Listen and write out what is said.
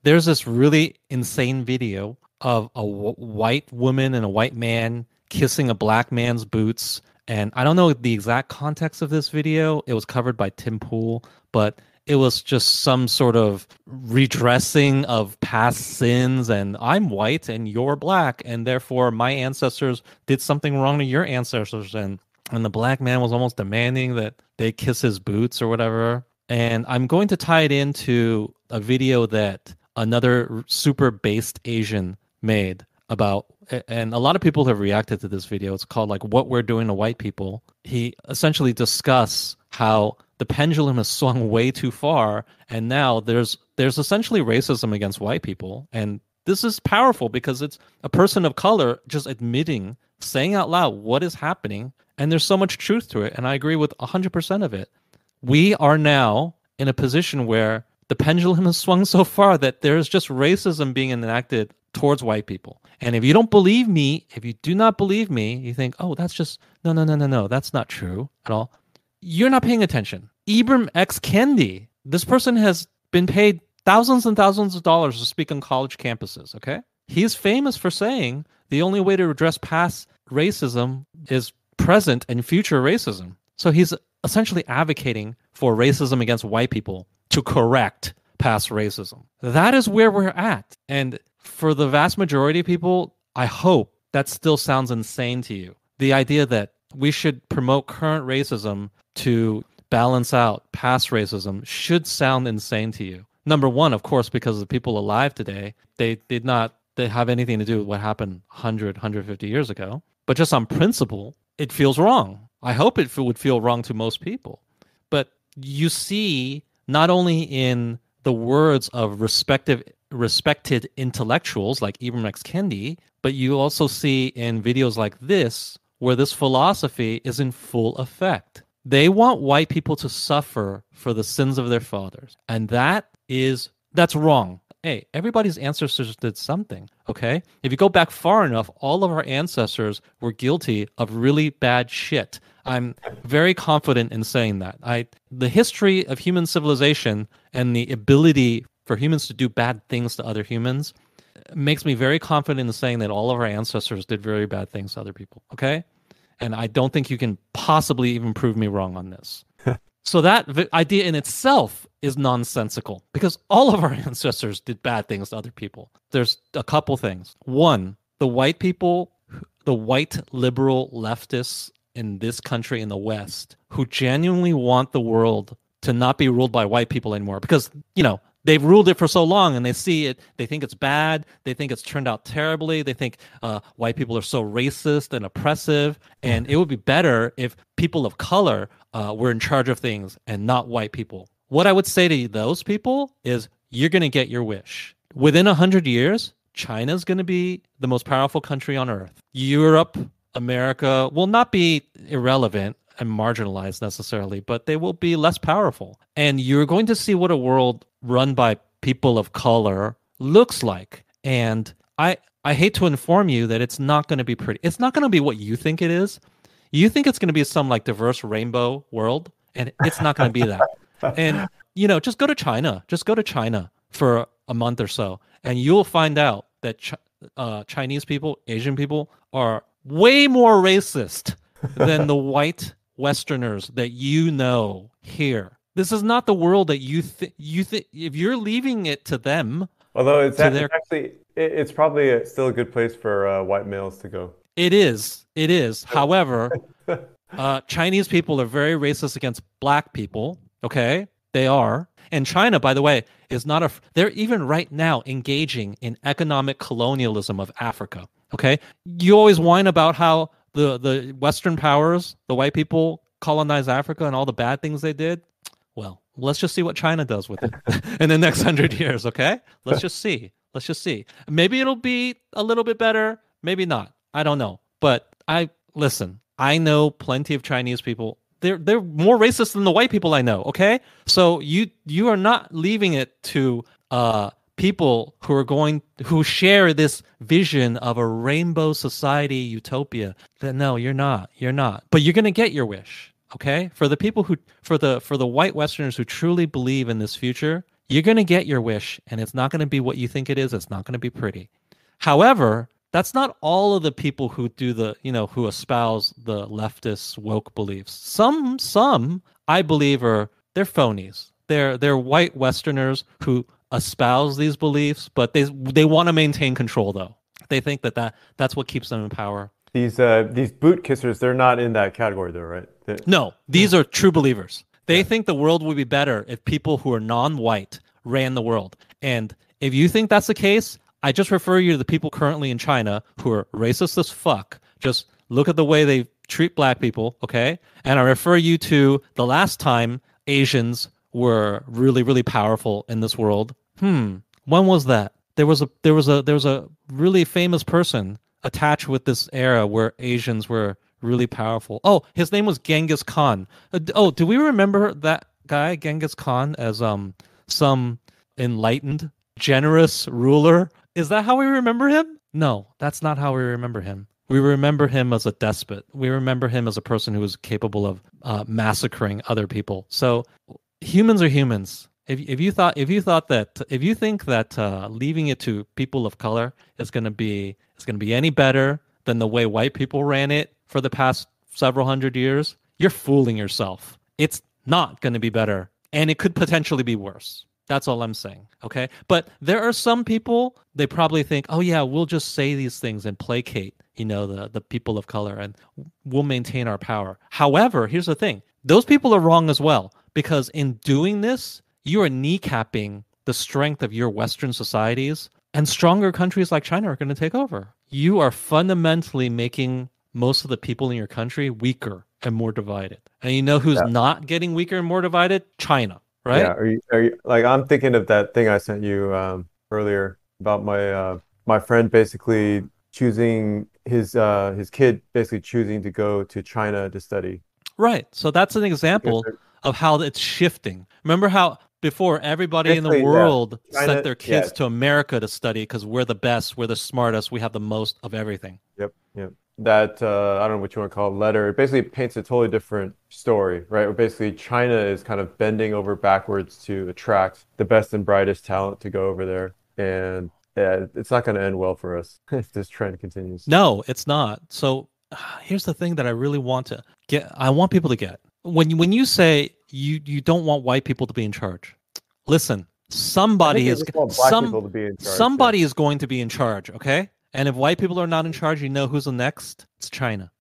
there's this really insane video of a white woman and a white man kissing a black man's boots. And I don't know the exact context of this video. It was covered by Tim Pool, but it was just some sort of redressing of past sins. And I'm white and you're black, and therefore my ancestors did something wrong to your ancestors. And the black man was almost demanding that they kiss his boots or whatever. And I'm going to tie it into a video that another super based Asian made about, and a lot of people have reacted to this video. It's called like What We're Doing to White People. He essentially discuss how the pendulum has swung way too far, and now there's essentially racism against white people. And this is powerful because it's a person of color just admitting, saying out loud what is happening, and there's so much truth to it. And I agree with 100% of it. We are now in a position where the pendulum has swung so far that there's just racism being enacted towards white people. And if you don't believe me, if you do not believe me, you think, oh, that's just, no, no, no, no, no, that's not true at all. You're not paying attention. Ibram X. Kendi, this person has been paid thousands and thousands of dollars to speak on college campuses, okay? He's famous for saying the only way to address past racism is present and future racism. So he's essentially advocating for racism against white people to correct past racism. That is where we're at. And for the vast majority of people, I hope that still sounds insane to you. The idea that we should promote current racism to balance out past racism should sound insane to you. Number one, of course, because the people alive today, they did not have anything to do with what happened 150 years ago. But just on principle, it feels wrong. I hope it would feel wrong to most people. But you see, not only in the words of respected intellectuals like Ibram X. Kendi, but you also see in videos like this where this philosophy is in full effect. They want white people to suffer for the sins of their fathers. And that's wrong. Hey, everybody's ancestors did something, okay? If you go back far enough, all of our ancestors were guilty of really bad shit. I'm very confident in saying that. The history of human civilization and the ability for humans to do bad things to other humans makes me very confident in saying that all of our ancestors did very bad things to other people, okay? And I don't think you can possibly even prove me wrong on this. So that idea in itself is nonsensical because all of our ancestors did bad things to other people. There's a couple things. One, the white people, the white liberal leftists in this country in the West who genuinely want the world to not be ruled by white people anymore because, they've ruled it for so long and they see it. They think it's bad. They think it's turned out terribly. They think white people are so racist and oppressive. And it would be better if people of color were in charge of things and not white people. What I would say to those people is you're going to get your wish. Within 100 years, China's going to be the most powerful country on earth. Europe, America will not be irrelevant and marginalized necessarily, but they will be less powerful. And you're going to see what a world run by people of color looks like. And I hate to inform you that it's not going to be pretty. It's not going to be what you think it is. You think it's going to be some like diverse rainbow world, and it's not going to be that. And, just go to China. Just go to China for a month or so, and you'll find out that Chinese people, Asian people are way more racist than the white Westerners that here. This is not the world that you think. If you're leaving it to them, Although it's probably still a good place for white males to go. It is. However, Chinese people are very racist against black people. Okay, they are. And China, by the way, is not they're even right now engaging in economic colonialism of Africa. Okay, you always whine about how the Western powers, the white people, colonized Africa and all the bad things they did. Well, let's just see what China does with it in the next 100 years, okay? Let's just see. Maybe it'll be a little bit better, maybe not. I don't know. But I know plenty of Chinese people. They're more racist than the white people I know, okay? So you are not leaving it to people who share this vision of a rainbow society utopia. No, you're not. But you're going to get your wish. Okay, for the people for the white Westerners who truly believe in this future, You're going to get your wish, and it's not going to be what you think it is. It's not going to be pretty. However, that's not all of the people who do the, who espouse the leftist woke beliefs. Some I believe they're phonies. They're white Westerners who espouse these beliefs, but they want to maintain control though. They think that's what keeps them in power. These boot kissers, they're not in that category though, right? No, these are true believers. They think the world would be better if people who are non-white ran the world. And if you think that's the case, I just refer you to the people currently in China who are racist as fuck. Just look at the way they treat black people, okay? And I refer you to the last time Asians were really, really powerful in this world. When was that? There was a really famous person attached with this era where Asians were really powerful. Oh, his name was Genghis Khan. Do we remember that guy, Genghis Khan, as some enlightened, generous ruler? Is that how we remember him? No, that's not how we remember him. We remember him as a despot. We remember him as a person who was capable of massacring other people. So humans are humans. If you think that leaving it to people of color is going to be any better than the way white people ran it for the past several hundred years, you're fooling yourself. It's not going to be better, and it could potentially be worse. That's all I'm saying, okay? But there are some people, they probably think, oh yeah, we'll just say these things and placate, the people of color, and we'll maintain our power. However, here's the thing. Those people are wrong as well, because in doing this, you are kneecapping the strength of your Western societies, and stronger countries like China are going to take over. You are fundamentally making most of the people in your country weaker and more divided. And you know who's not getting weaker and more divided? China, right? Yeah. Are you like, I'm thinking of that thing I sent you earlier about my friend basically choosing his kid basically choosing to go to China to study. Right. So that's an example of how it's shifting. Remember how before everybody in the world sent their kids to America to study because we're the best, we're the smartest, we have the most of everything. Yep. That I don't know what you want to call it, letter. It basically paints a totally different story, right? Where basically China is kind of bending over backwards to attract the best and brightest talent to go over there, and it's not going to end well for us if this trend continues. No, it's not. So here's the thing that I really want to get. I want people to get when you say you don't want white people to be in charge. Listen, somebody is going to be in charge, okay? And if white people are not in charge, you know who's the next? It's China.